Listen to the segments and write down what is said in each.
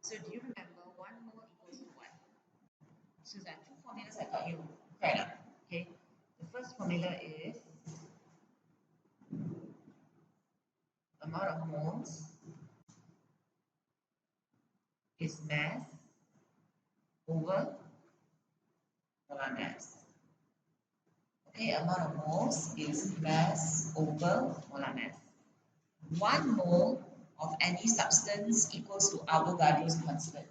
So do you remember 1 mole equals to what? So there are two formulas I got you. Right now. Okay. The first formula is amount of moles is mass over molar mass. Okay, amount of moles is mass over molar mass. 1 mole of any substance equals to Avogadro's constant.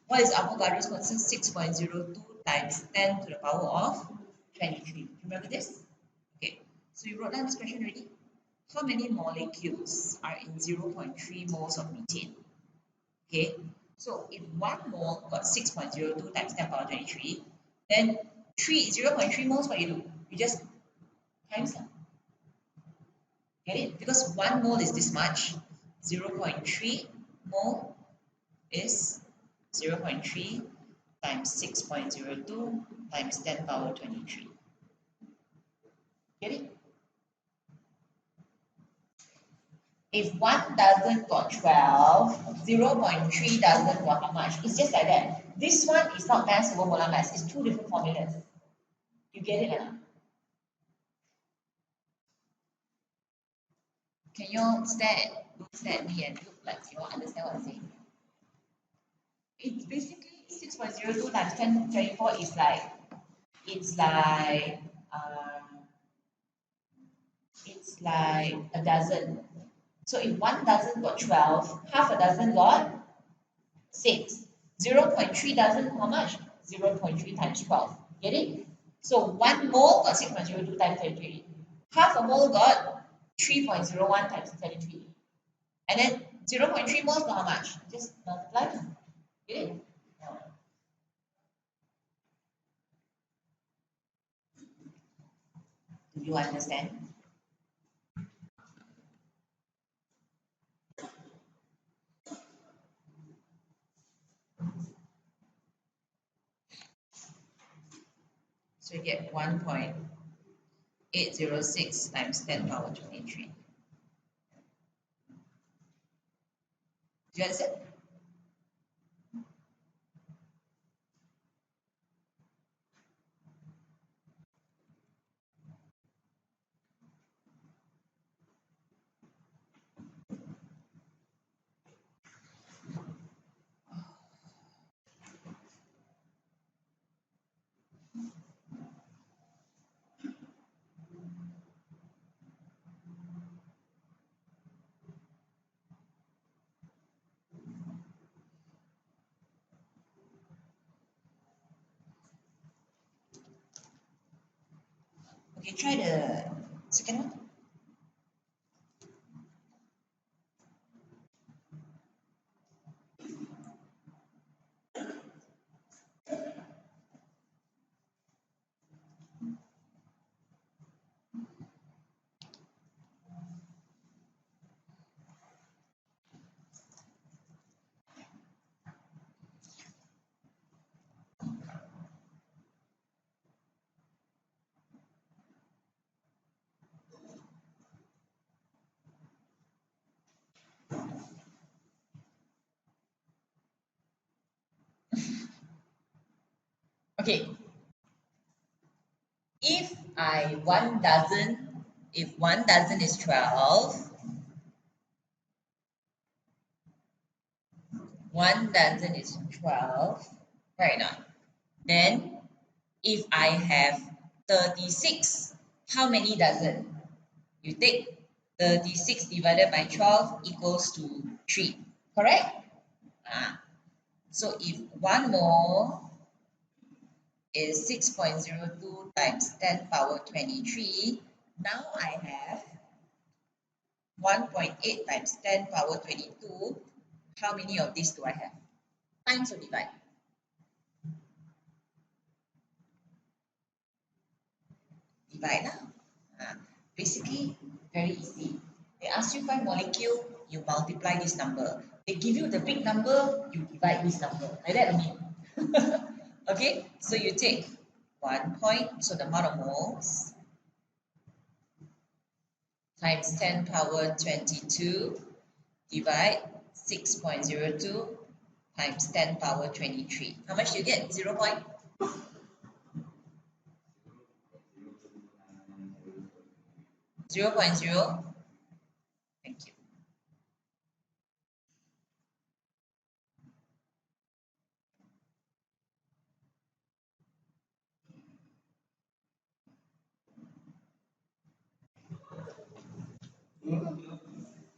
What is Avogadro's constant? 6.02 times 10 to the power of 23. Remember this? Okay, so you wrote down this question already? How many molecules are in 0.3 moles of methane? Okay, so if 1 mole got 6.02 times 10 to the power 23, then 0.3 moles, what you do? You just times them. Get it? Because 1 mole is this much, 0.3 mole is 0.3 times 6.02 times 10 power 23. Get it? If 1 dozen got 12, 0.3 dozen got how much? It's just like that. This one is not mass over molar mass. It's two different formulas. You get it now? Can you look at me and look like you understand what I'm saying? It's basically 6.02 times 10 to 24 is like, it's like a dozen. So if 1 dozen got 12, half a dozen got 6. 0.3 dozen, how much? 0.3 times 12. Get it? So 1 mole got 6.02 times 23. Half a mole got 3.01 times 23. And then 0.3 moles got how much? Just multiply. Get it? Do you understand? So you get 1.806 times 10 power 23. Do you understand? Okay, try the second one. Okay. If 1 dozen is 12, 1 dozen is 12, right now. Then if I have 36, how many dozen? You take 36 divided by 12 equals to 3, correct? So if 1 mole is 6.02 times 10 power 23, now I have 1.8 times 10 power 22. How many of these do I have? Times or divide? Divide now. Basically, very easy. They ask you find molecule, you multiply this number. They give you the big number, you divide this number. Like that only. Okay, so you take 1 point, so the amount of moles, times 10 power 22, divide 6.02 times 10 power 23. How much do you get? 0 point? 0.0. Thank you.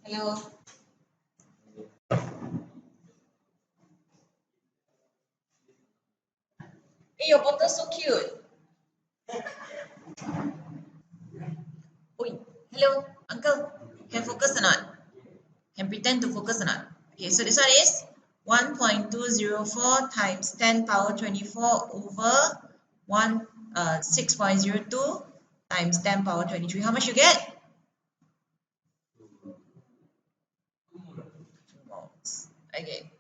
Hello. Hey, your bottle so cute. Oi, hello, uncle. Can focus or not? Can pretend to focus or not? Okay, so this one is 1.204 times 10 power 24 over 6.02 times 10 power 23. How much you get? 2 moles. Okay.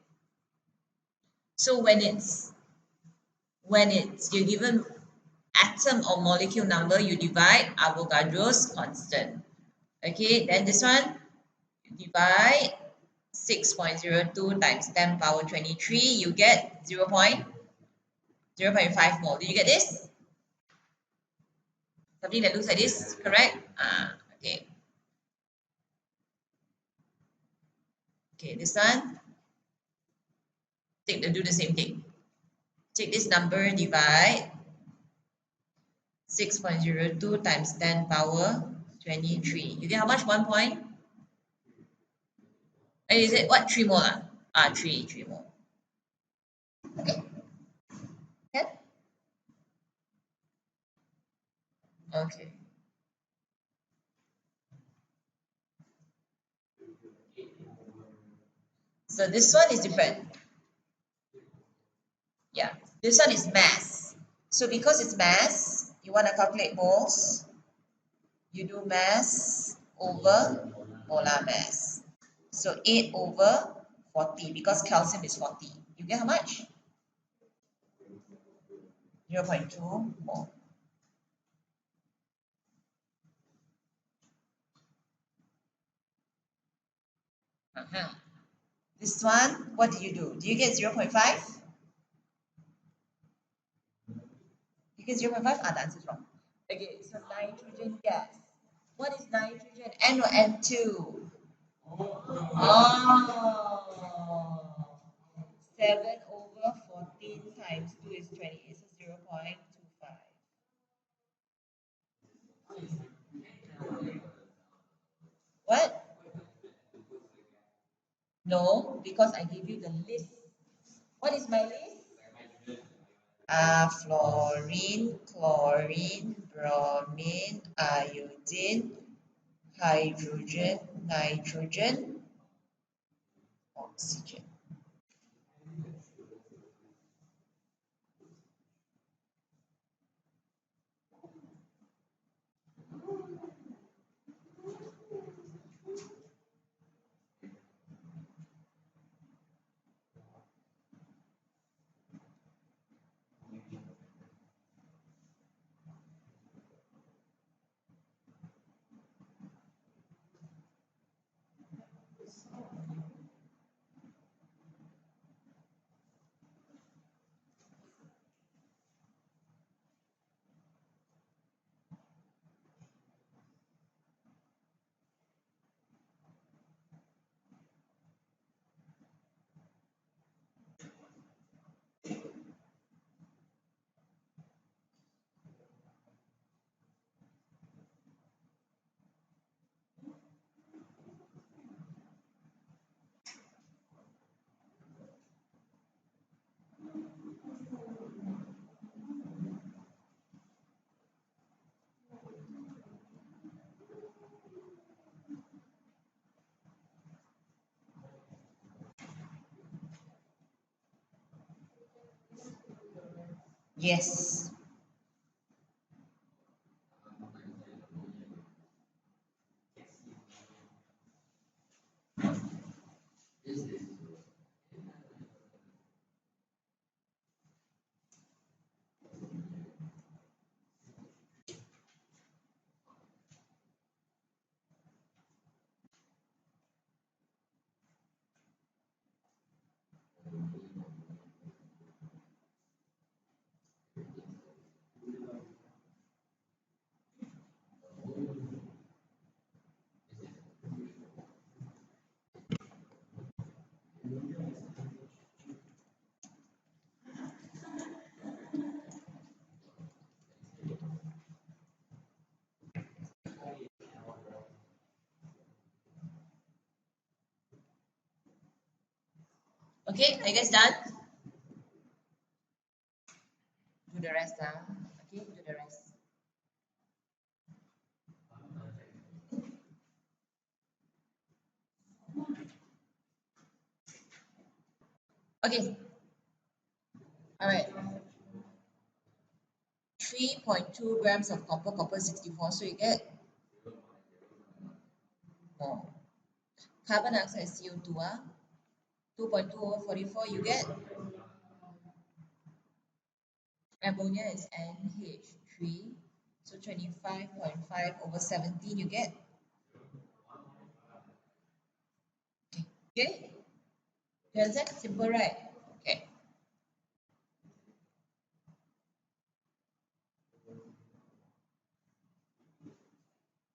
So when it's you're given atom or molecule number, you divide Avogadro's constant. Okay, then this one you divide 6.02 times 10 power 23, you get 0.5 mole. Did you get this? Something that looks like this, correct? Okay. Okay, this one, do the same thing. Take this number, divide 6.02 times 10 power 23. You get how much? 1 point? Is it what? 3 mole? 3 mole. Okay. Can? Okay. So this one is different. Yeah. This one is mass. So because it's mass, you want to calculate moles, you do mass over molar mass. So 8 over 40 because calcium is 40. You get how much? 0.2 mole. This one, what do you do? Do you get 0.5? You get 0.5? The answer is wrong. Okay, so nitrogen gas. What is nitrogen? N or N2? Oh, 7 over 14 times 2 is 28, so 0.25. What? No, because I give you the list. What is my list? Fluorine, chlorine, bromine, iodine, hydrogen, nitrogen, oxygen. Yes. Okay, are you guys done? Do the rest now. Okay, do the rest. Okay, all right. 3.2 grams of copper, copper 64. So you get more. Carbon dioxide CO2, 2.2 over 44, you get ammonia is NH3. So 25.5 over 17, you get. Okay. You understand? Simple, right? Okay.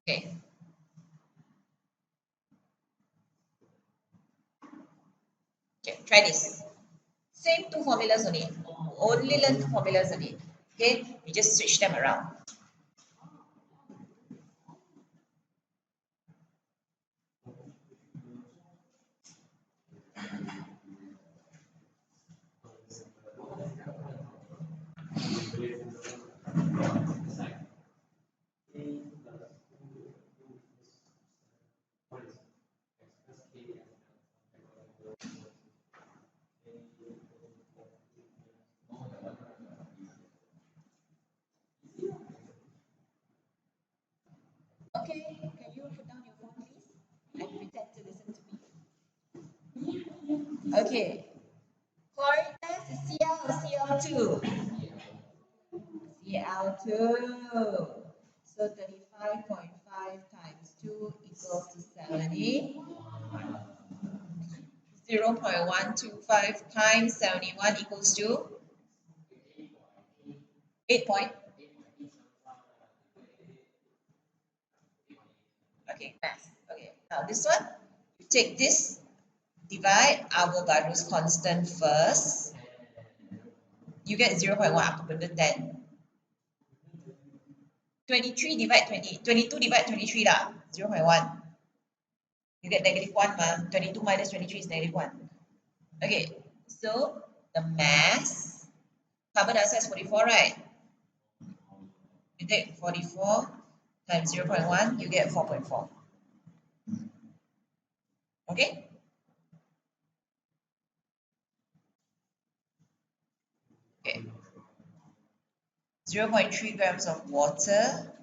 Okay. Okay. Try this. Same two formulas only. Only learn two formulas only. Okay. You just switch them around. Okay. Can you put down your phone, please? And pretend to listen to me. Okay. Chlorine gas is Cl or Cl2? Cl2. So 35.5 times 2 equals to 70. 0.125 times 71 equals to 8 point. Okay, math. Okay, now this one, you take this, divide Avogadro's constant first. You get 0.1 up to benda 10. 23 divide 20, 22 divide 23 lah, 0.1. You get -1 ma. 22 minus 23 is -1. Okay, so the mass, carbon dioxide is 44, right? You take 44 times 0.1, you get 4.4. Okay? Okay. 0.3 grams of water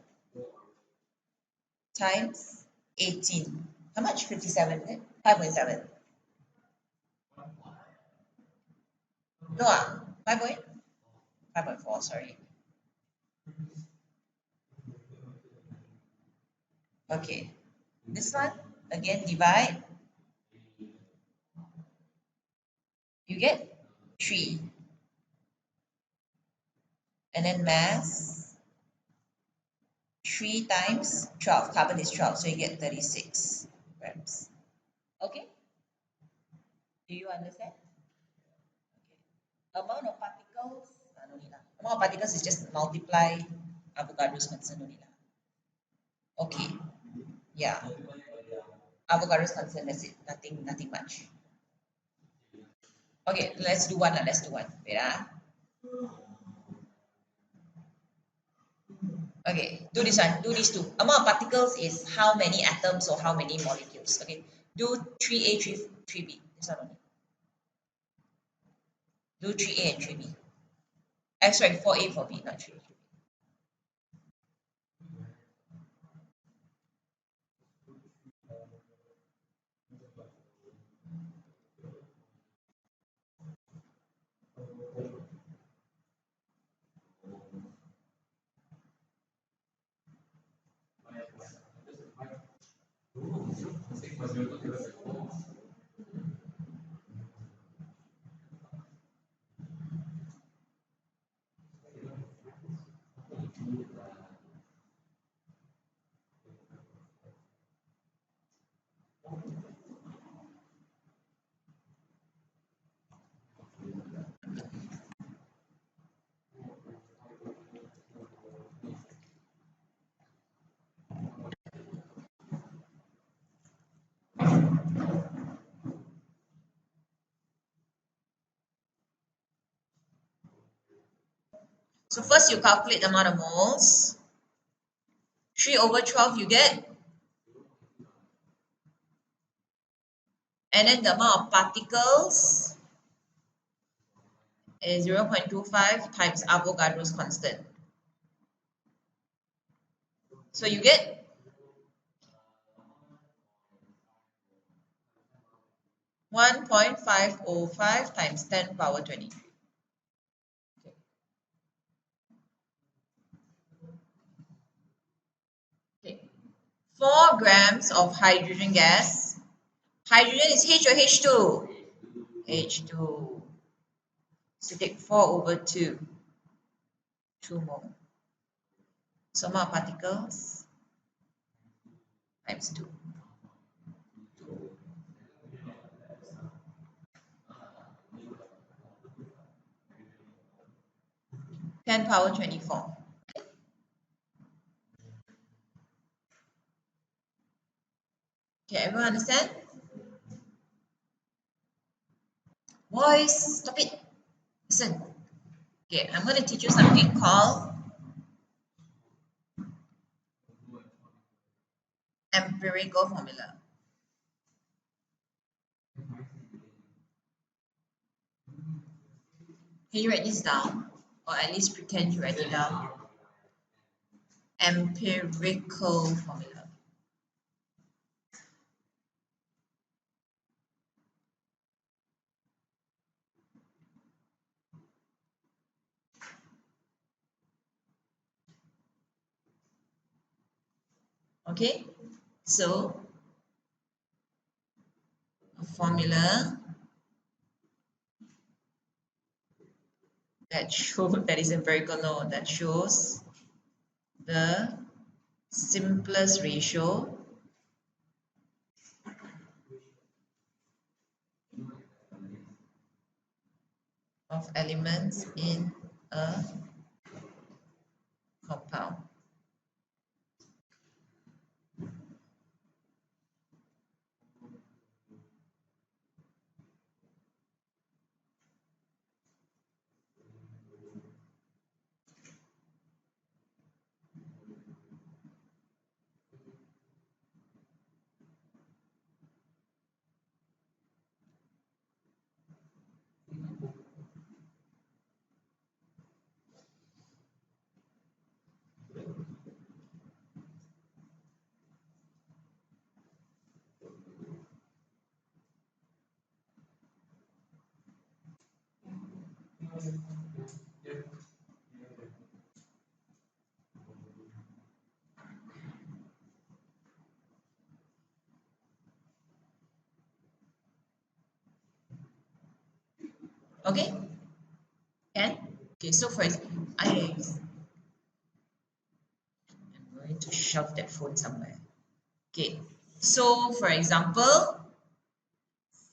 times 18. How much? 57, is it? 5.7. No, 5.4, sorry. Okay. This one, again, divide. You get 3. And then mass, 3 times 12. Carbon is 12, so you get 36 grams. Okay? Do you understand? Okay. Amount of particles, no need lah. Amount of particles is just multiply Avogadro's constant only lah. Okay. Yeah. Avogadro's constant, that's it. Nothing much. Okay, let's do one. Let's do one. Wait. Okay, do this one. Do these two. Amount of particles is how many atoms or how many molecules. Okay, do 3A, 3B. This one only. Do 3A and 3B. Sorry, 4A, 4B, not 3A. So first you calculate the amount of moles. 3 over 12 you get. And then the amount of particles is 0.25 times Avogadro's constant. So you get 1.505 times 10 power 20. Okay. 4 grams of hydrogen gas. Hydrogen is H or H2? H2. So take 4 over 2. 2 more. So amount of particles times 2. 10 power 24. Okay, everyone understand? Boys, stop it. Listen. Okay, I'm going to teach you something called empirical formula. Can you write this down? Or at least pretend you write it down. Empirical formula. Okay, so a formula that is empirical, no, that shows the simplest ratio of elements in a compound. Okay, can? Okay, so first, I'm going to shove that phone somewhere. Okay, so for example,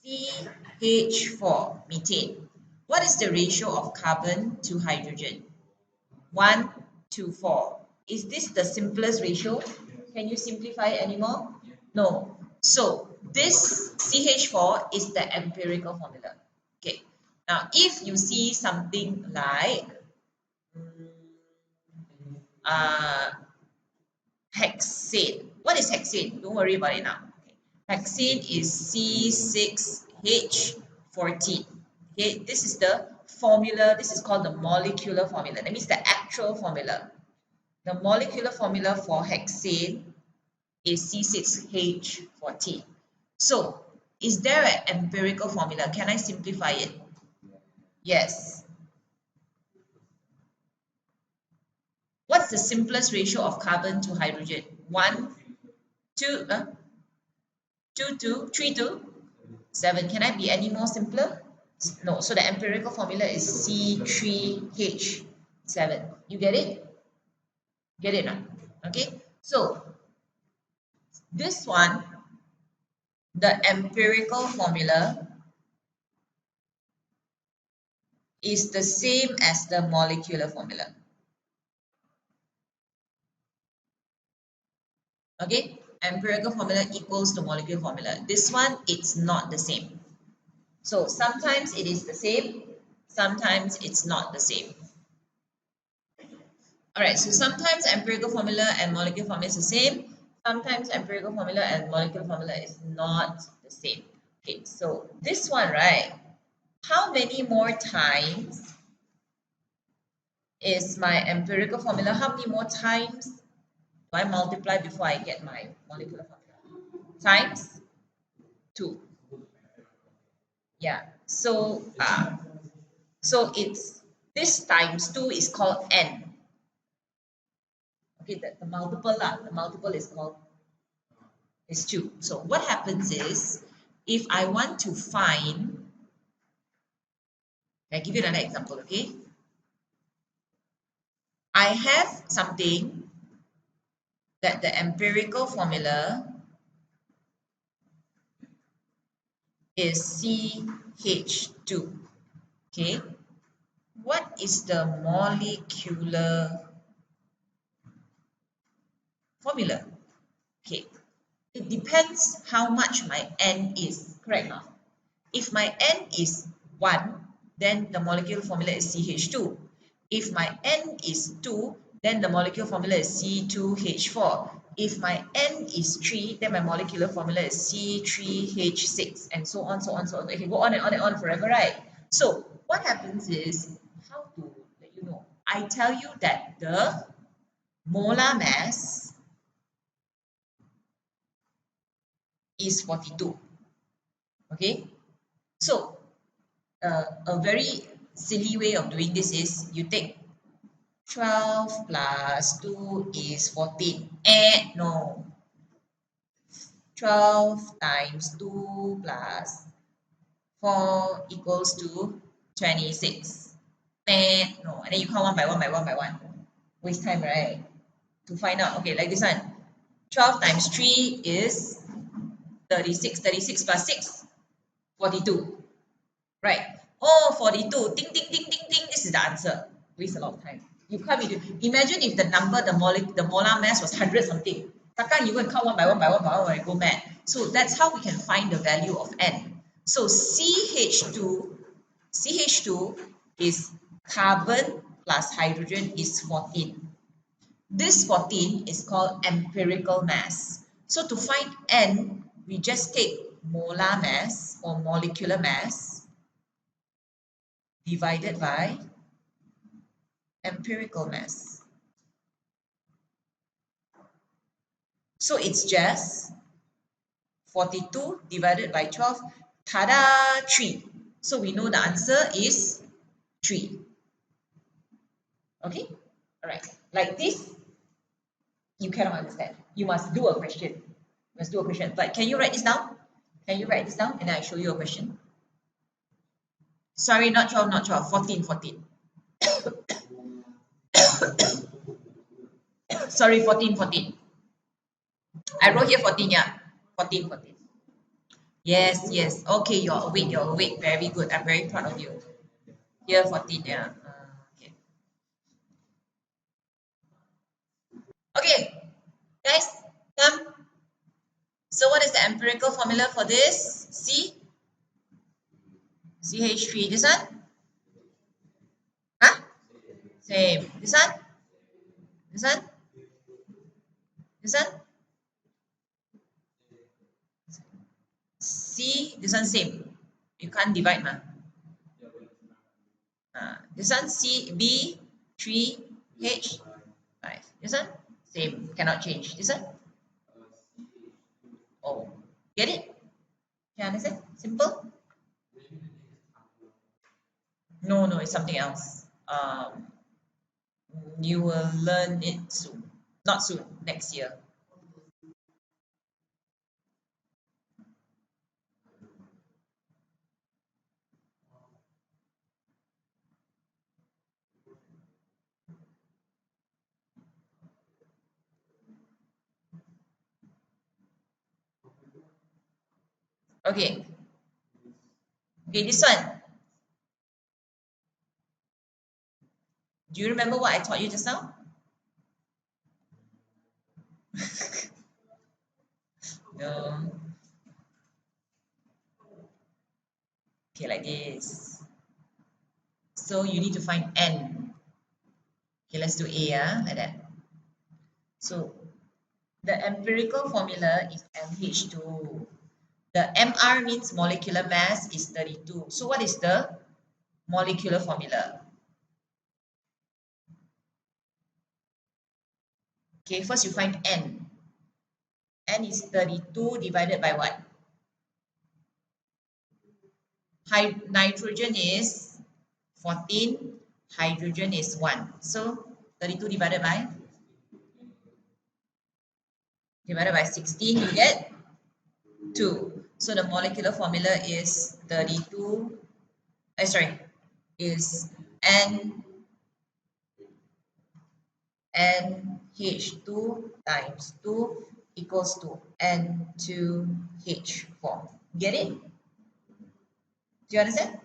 CH4, methane. What is the ratio of carbon to hydrogen? 1 to 4. Is this the simplest ratio? Can you simplify it anymore? No. So this CH4 is the empirical formula. Okay. Now, if you see something like hexane. What is hexane? Don't worry about it now. Okay. Hexane is C6H14. Okay, this is the formula. This is called the molecular formula. That means the actual formula. The molecular formula for hexane is C6H14. So, is there an empirical formula? Can I simplify it? Yes. What's the simplest ratio of carbon to hydrogen? 1, 2, 2 to 3 to 7. Can I be any more simpler? No. So the empirical formula is C3H7. You get it? Get it now? Okay. So this one the empirical formula is the same as the molecular formula. Okay, empirical formula equals the molecular formula. This one, it's not the same. So sometimes it is the same, sometimes it's not the same. All right, so sometimes empirical formula and molecular formula is the same. Sometimes empirical formula and molecular formula is not the same. Okay, so this one, right? How many more times is my empirical formula? How many more times do I multiply before I get my molecular formula? Times 2. Yeah. So it's this times 2 is called n. Okay, the multiple the multiple is called is 2. So what happens is, if I want to find, I give you another example, okay? I have something that the empirical formula is CH2. Okay, what is the molecular formula? Okay, it depends how much my n is, correct now? If my n is 1, then the molecular formula is CH2. If my n is 2, then the molecular formula is C2H4. If my n is 3, then my molecular formula is C3H6, and so on, so on, so on. It can go on and on forever, right? So what happens is, how to let you know? I tell you that the molar mass is 42. Okay? So a very silly way of doing this is you take 12 plus 2 is 14. No. 12 times 2 plus 4 equals to 26. No. And then you count one by one by one by one. Waste time, right? To find out. Okay, like this one. 12 times 3 is 36. 36 plus 6, 42. Right. Oh, 42. Ding, ding, ding, ding, ding. This is the answer. Waste a lot of time. You can't be. Imagine if the number, the molar mass was 100 something. Takkan you go and count one by one by one by one and go mad. So that's how we can find the value of n. So CH2 is carbon plus hydrogen is 14. This 14 is called empirical mass. So to find n, we just take molar mass or molecular mass divided by empirical mass. So it's just 42 divided by 12, tada, 3. So we know the answer is 3. Okay? All right. Like this, you cannot understand. You must do a question. You must do a question. But can you write this down? Can you write this down? And then I show you a question. Sorry, not 12, not 12. 14, 14. Sorry, 14, 14. I wrote here 14, yeah. 14, 14. Yes, yes. Okay, you're awake, you're awake. Very good. I'm very proud of you. Here, 14, yeah. Okay. Okay, guys, come. So what is the empirical formula for this? CH3. This one? Huh? Same. This one? This one? This one? This one same. You can't divide, ma. This one B3H5. This one? Same. Cannot change. This one? Oh. Get it? Can you understand? Simple? No, no, it's something else. You will learn it soon. Not soon, next year. Okay. Okay, this one. Do you remember what I taught you just now? No. Okay, like this. So you need to find N. Okay, let's do A, like that. So the empirical formula is MH2. The MR means molecular mass is 32. So what is the molecular formula? Okay, first you find N. N is 32 divided by what? Nitrogen is 14, hydrogen is 1. So 32 divided by 16, you get 2. So the molecular formula is 32, is N NH2 times 2 equals to N2H4. Get it? Do you understand?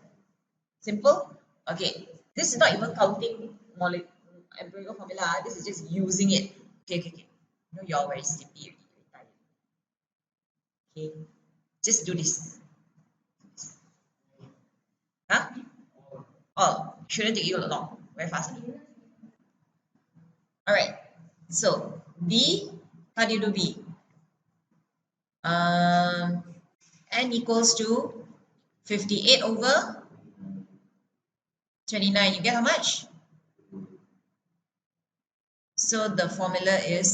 Simple? Okay. This is not even counting empirical formula. This is just using it. Okay. You know you're very sleepy already. Okay. Just do this. Huh? Oh, shouldn't take you long. Very fast. Alright. So B, how do you do B? N equals to 58 over 29. You get how much? So the formula is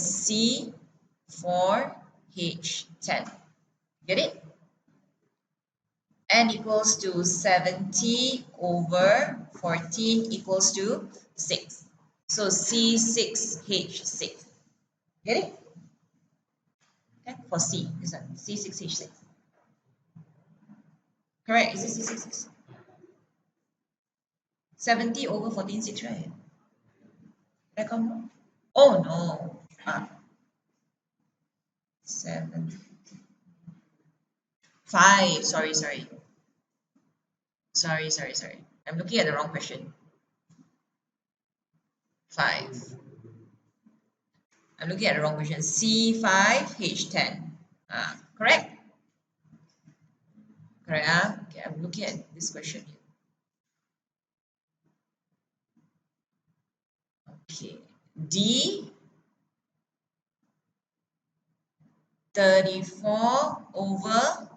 C4H10. Get it? N equals to 70 over 14 equals to 6. So C6H6. Get it? Okay, for C, this one, C6H6. Correct, is it C6H6? 70 over 14, 6, right? Did I come wrong? Oh no. 7. 5. Sorry. I'm looking at the wrong question. 5. I'm looking at the wrong question. C5H10. Correct? Correct. Okay, I'm looking at this question here. Okay. D 34 over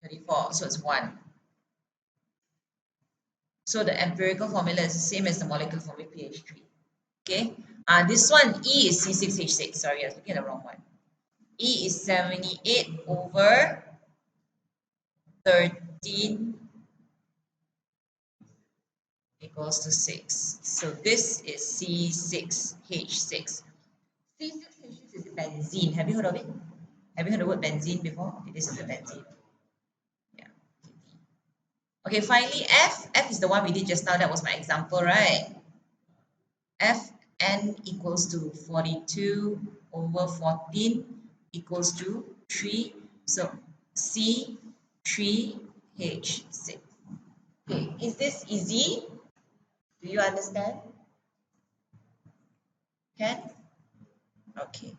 34. So it's 1. So the empirical formula is the same as the molecular formula pH3. Okay. This one, E is C6H6. Sorry, I was looking at the wrong one. E is 78 over 13 equals to 6. So this is C6H6. C6H6 is benzene. Have you heard of it? Have you heard the word benzene before? Okay, this is the benzene. Yeah. Okay, finally F. F is the one we did just now. That was my example, right? Fn equals to 42 over 14 equals to 3. So C3H6. Okay, is this easy? Do you understand? Can? Okay.